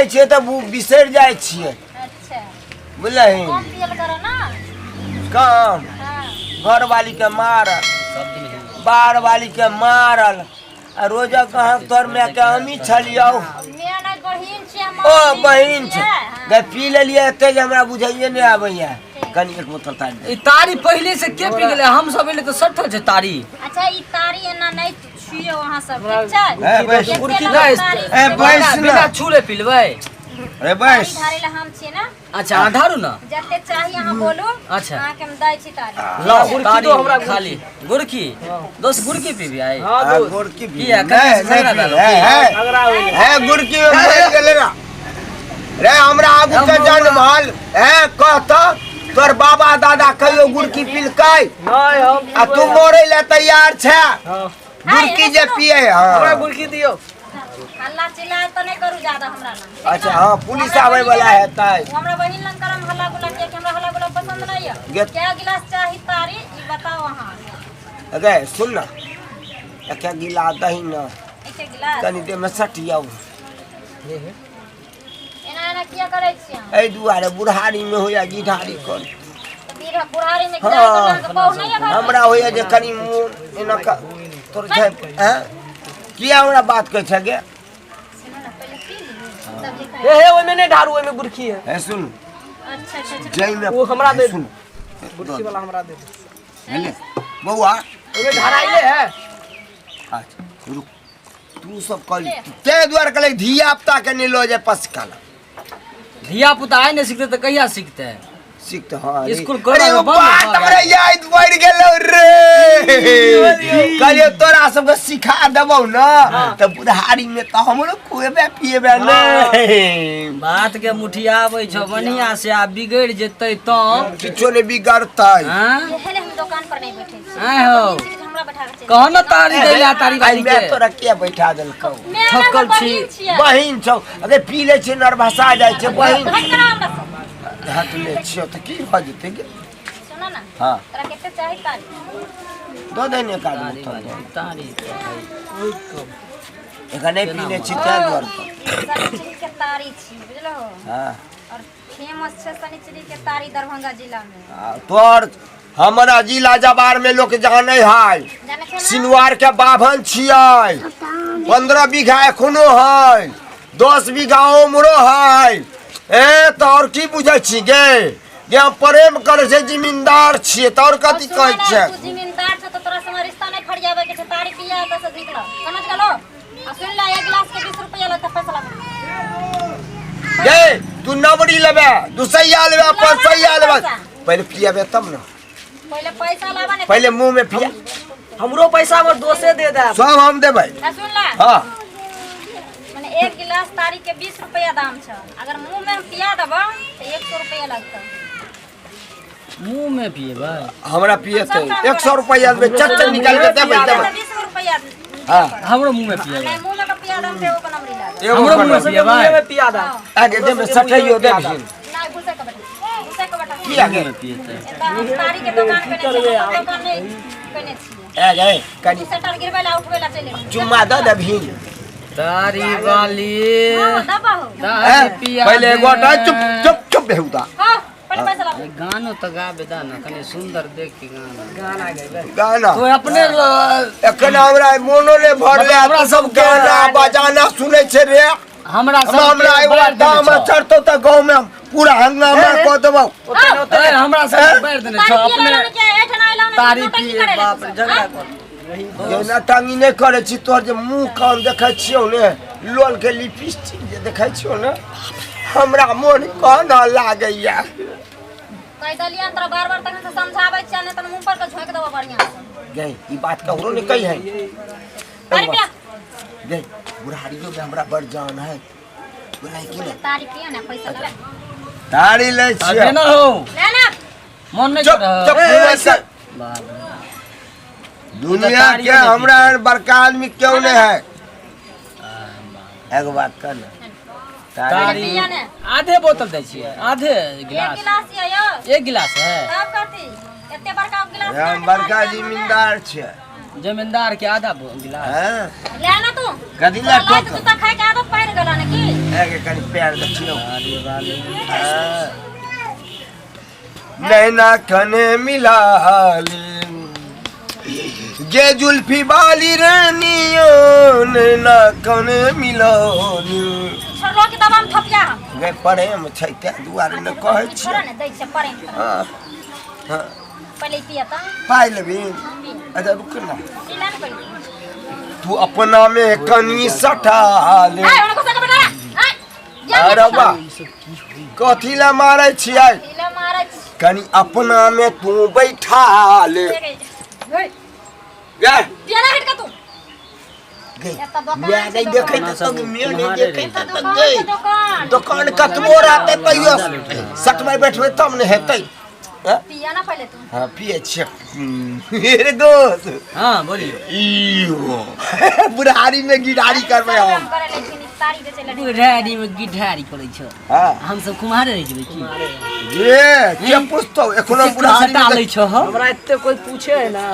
पिए छे तो बिसर जाए छिए। अच्छा बुझलही कम पियल करो ना। काम हाँ घर वाली के मारल बाहर वाली के मारल आ रोजा कहाँ तोर में के हमी छलियौ। मेरा बहिन छे ओ बहिन छे गे पी लेलिए एते जे हमरा बुझाइए नहीं आबैया। कनी एक बोतल तारी ई तारी पहले से के पी गेले हम सब एले तो सठल छे तारी। अच्छा ई तारी एना नहीं छुइयो वहां सब ठीक छे। ए बस गुरकी नहीं ए बस बिना ना छूले पी लेबै। अरे बस धारे ला हम छे ना। अच्छा आधारू ना जते चाहिए अहाँ बोलू। अच्छा अहाँ के हम दै छी तारी। लो गुरकी तो हमरा खाली गुरकी 10 गुरकी पीबी आई। हां गुरकी भी किया कने झगड़ा डालो है गुरकी में मर गेले ना रे हमरा आगू के जनमल है कहत तोर बाबा दादा कहियो गुरकी पिलकै नहीं हम आ तू मोरे ले तैयार छे गुरकी जे पिए हमरा हां गुरकी दियो। हल्ला चिल्ला तो नहीं करू ज्यादा हमरा ना। अच्छा हां पुलिस आवे वाला है ताई हमरा बहिन लन करम हल्ला गुला के हमरा हल्ला गुला पसंद नहीं है। क्या गिलास चाहिए तारी ई बताओ अहाँ। अगे सुन ना एक गिलास दही ना एक गिलास कनी दे में सटियाऊ एना एना किया करे छी अहाँ। ए दुआरे बुढ़ारी में होया गिधारी कर तीर बुढ़ारी में गिलास तो बहु नहीं है। हमरा होया जे कनी मुंह एना का तोर छै हैं किया हमरा बात कह छ गे सुनो ना पहले पी ली तब लिखा हे ओइ में नहीं ढारू ओइ में गुरकी है। है सुन अच्छा अच्छा अच्छा जई में वो हमरा दे सुन गुरकी वाला हमरा दे दे। हेले बउआ ओइ में ढाराइले है। अच्छा रुक तू सब कल ते द्वार कले धिया पुता के नहीं लो जे पसकाला धिया पुता आइ नहीं सीखते तो कहिया सीखते। सीखते हां स्कूल अरे करो वो बंद बात हो हमरे गया। याद पड़ गेलो रे कलियो तोरा सब के सिखा देबौ ना त बुढ़ारी में त हमरो खुएबे पिएबे नहीं बात के मुठिया आबै छ बढ़िया से आ बिगड़ जेतै तो किछो नहीं बिगड़तै हां ये हम दुकान पर नहीं बैठे छी। आय हो हमरा बैठा के कहो ना तारी दैला तारी वाली मैं के तोरा के बैठा देलकौ थकल छी बहिन छौ अरे पी ले छै नरभसा जाय छै बहिन सुनो हाथ ले छियो त की भ जेतै गे ना हां तोरा केते चाहिए तारी दो देने का दो तारी एखने पी ले छी क्या द्वार सनिचरी के तारी छी बुझलो। हां और फेमस छै सनिचरी के तारी दरभंगा जिला में। तोर हमारा जिला जबार में लोग जाने है जाने छै ना सिनवार के बाभन छियै 15 बीघा एखनो है 10 बीघा उमरो है ए तो और की बुझै छी गे जे हम प्रेम करे छै जिम्मेदार छियै तो और कथि कहै छै तू जिम्मेदार छ तो तोरा संग रिश्ता नहीं फड़ियावे के छै तारी पिया त से जीत लो समझ गेलो। आ सुन ले एक गिलास के 20 रुपया लगता फैसला गे तू नवरी लेबे दुसैया लेबे पांचैया लेबे पहले पियाबे तब ना पहले पैसा लावा ने पहले मुंह में पिया हमरो पैसा हमर दोसे दे दे। सब हम देबै सुन ले हां माने एक गिलास तारी के 20 रुपया दाम छ। अगर मुंह में हम पिया देबो तो 100 रुपया लगता। मुंह में पिएबै हमरा पिएते 100 रुपया देबै चट निकाल के देबै 20 रुपया हां हमरो मुंह में पिएबै नहीं मुंह में का पिया दम से ओकर नंबरी लागे। हमरो मुंह में पिएबै मुंह में पिया दे। आगे दे में सठैयो दे भी नहीं घुसे का बेटा घुसे का बेटा की आगे पिएतै तारी के दुकान पे नहीं दुकान नहीं कने छी ए गए कनी सेटर गिरबै ला उठबै ला चले चुम्मा द दभी तारी वाली दबा हो। तारी पिया पहले गोटा चुप चुप चुप बेहुदा हां पहले पैसा ला गानो तो गाबे दा ना कने सुंदर देख के गाना गाना गइले। गाना तो अपने एखन हमरा मोनो ने भरले हमरा सब गाना बजाना सुनै छै रे हमरा सब हमरा एगो दाम चढ़तो त गांव में पूरा हंगामा क देबौ हमरा सब बैठ देने छ अपने अपने तारी पिए बाप रे झगड़ा कर जेना टांगी नहीं करे छी तोर जे मुंह कान देखै छियौ ने लोल के लिपस्टिक जे देखै छियौ ने हमरा मोन काना लागैया कह दलिया तोरा बार-बार तक से समझाबै छ ने त मुंह पर के झोक देबो बढ़िया से। गई ई बात ककरो नहीं कही है तारी पिया गई बुढ़ारियों में हमरा बड़ जान है बोलाई कि नहीं तारी पिया ना पैसा ले तारी ले छियै अबे ना हो ले ना मन नहीं चुप कर चुप बाप रे दुनिया के हमरा बड़का आदमी क्यों नहीं है एक बात कर ना तारी पिया ने आधे बोतल दै छियै आधे एक गिलास गिलास ये यो एक गिलास है तब कथी एते बड़का गिलास हम बड़का जिम्मेदार छियै जमींदार के आधा गिलास हैं ले ना तू कदी ला तू तो खाए के आदत पड़ गेला ने की आगे कनी पैर देखियो अरे वाले नैना कने मिला गे जुल्फी वाली रानियो नैना कने मिला छोड़लो के दबाम थपिया गे प्रेम छै ते दुआरे न कहै छी छोड़ा ने दै छै प्रेम हां हां पहिले पिया त पाइ लेबी अच्छा रुक ना पिला न पहिले तू अपना में कनी सटा ले हाय ओने कोसा के बना हाय अरे बा कथी ला मारै छियै पिला मारै कनी अपना में तू बैठा ले हे गे पिया ना हट का तू गे एता दुकान मैं नहीं देखे त तब मैं नहीं देखे त गे दुकान दुकान कतबो रहते तैयो सट में बैठबे तब न हेतै पिया ना पहिले तू हां पिए छियै मेरे दोस्त हां बोलिए इयो बुढ़ारी में गिटारी करबे हम करे लेकिन तारी बेचे ले बुढ़ारी में गिटारी करै छ हां हम सब कुमारे रह जेबै की ये के पुछतो एखनो बुढ़ारी सटा लै छ हो हमरा इत्ते कोई पूछे है ना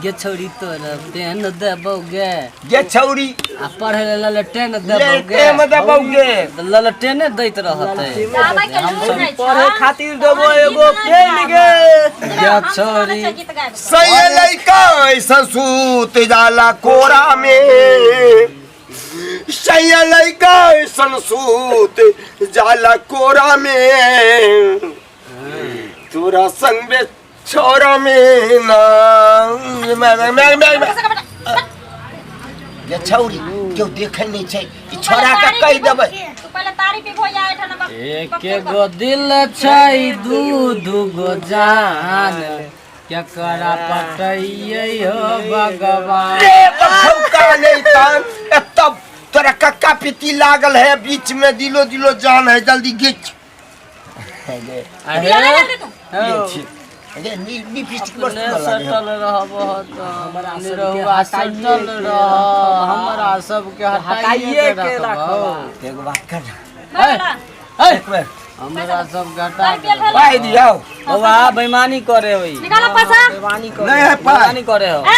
गे छौरी तोर तेन देबौगे गे छौरी आ पढ़े ले ललटेन देबौगे लेटे में देबौगे ललटेने दैत रहतै दावा के लूर नहीं पढ़े खातिर देबो एगो पेन गे गे छौरी सही लइका ऐसा सूत जाला कोरा में सही लइका ऐसा सूत जाला कोरा में तोरा संग में छोरा में ना मैं ये छौरी क्यों देखे नहीं छै ई छोरा का कह देबै तू पहिले तारी पे हो जाए ठन एक गो दिल छै दू गो जान केकरा पटैयै हो भगवान रे तो फौका नहीं तन तब तोरा कक्का पिती लागल है बीच में दिलो दिलो जान है जल्दी घिच पिया ना जल्दी तू ये छी अरे नी पिस्टिक बस सटल रहबो त हमरा निरहुआ सटल रह हमरा सब के हटाइए के रखो एगो बात कर एक बेर हमरा सब घटा पाई दियो बाबा बेईमानी करे होई निकालो पैसा बेईमानी करे नहीं है पाई बेईमानी करे हो ए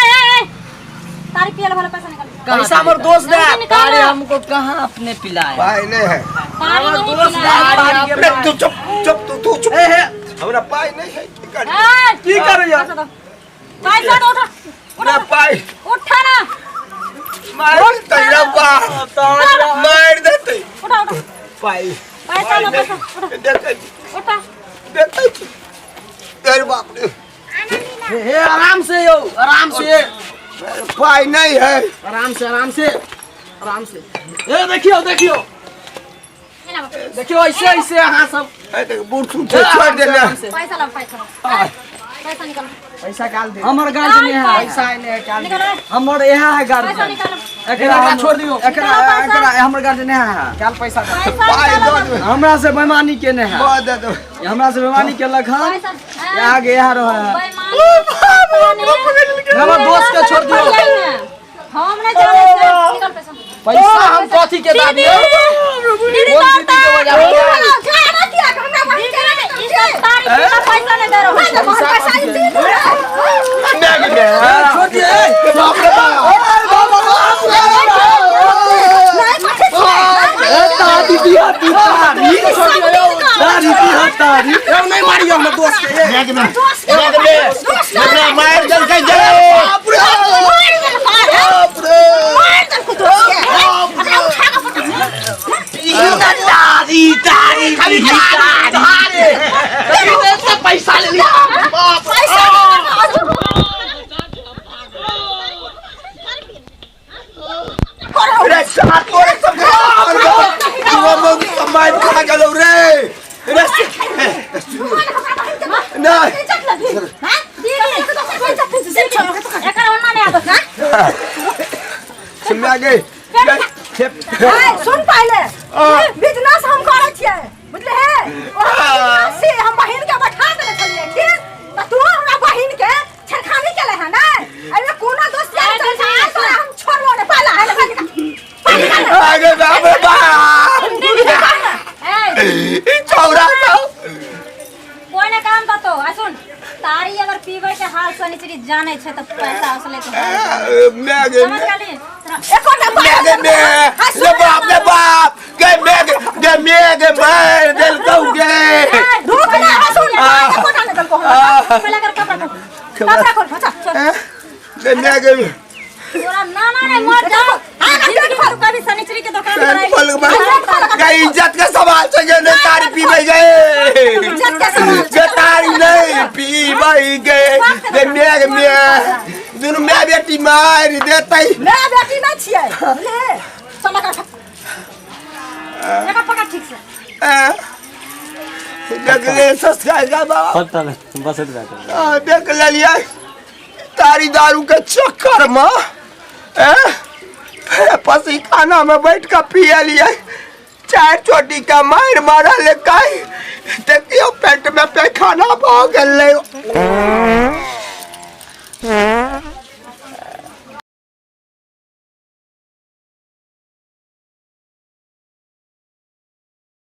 तारी पिया वाला पैसा निकाल पैसा हमर दोस्त दे तारे हमको कहां अपने पिलाए पाई नहीं है तारी नहीं दोस्त पिला रे तू चुप चुप तू चुप हमरा पाई नहीं है की कर या पैसा दो उठा ना पाई उठा ना मार तेरा बाप मार देते उठा उठा पाई पैसा लो पैसा उठा देते उठा देते तेरे बाप ने हे आराम से यो आराम से पाई नहीं है आराम से आराम से आराम से ए देखियो देखियो देखियो ऐसे ऐसे यहाँ सब बूढ़ छोड़ देना पैसा लो पैसा निकालो पैसा काल दे हमर गार्ड में है पैसा ने काल निकालो हमर यहाँ है गार्ड पैसा निकालो एकरा छोड़ दियो एकरा हमर गार्ड ने है काल पैसा पाई दो हमरा से बेईमानी के ने है बहुत दे दो हमरा से बेईमानी के लखन आगे यहाँ रह हमर दोस्त के छोड़ दियो हम नहीं जाने से निकाल पैसा पैसा हम कथी के दाबी दीदी कौन दीदी के वजह पैसा नहीं दे रहा छोड़ दिए बाप रे तारी दिया तारी छोड़ दियो तारी दिया तारी नहीं मारियो हमर दोस्त के मार जल के जे बाप रे बाप रे तारी तारी खाली तारी पैसा ले लिया रे साथ तोरे सब तू मार खा गलो रे नहीं सुन गए सुन पहले बिजनेस हम करे छियै बुझले है से हम बहिन के बैठा देले छलिए ठीक त तू हमरा बहिन के छरखानी केले है ना अरे कोना दोस्त यार चल जा तोरा हम छोड़बो ने पाला है आगे बाबे बा ए चौरा कोई ने काम तो सुन तारी अगर पीवे के हाल से नीचे जाने छे त पैसा असले के मैं समझ गेली एकोटा ले बाप के मार दिल कौगे रुक ना सुन कोठा निकल को पहले कर कपड़ा खोल के तोरा नाना ने मर जा जिंदगी भर कभी सनिचरी के दुकान पर आई इज्जत के सवाल से ने तारी पी गए इज्जत के सवाल के तारी नहीं पी गए मैं दुनु मैं बेटी मार देतई मैं बेटी नहीं छिए ले चला कर लगा पकड़ ठीक से देख ले ससुराल का बाबा पता नहीं बस इधर देख ले लिया तारी दारू के चक्कर में पसी खाना में बैठ कर पिया लिया चार चोटी का मार मारा ले काई देखियो पेट में पैखाना हो गए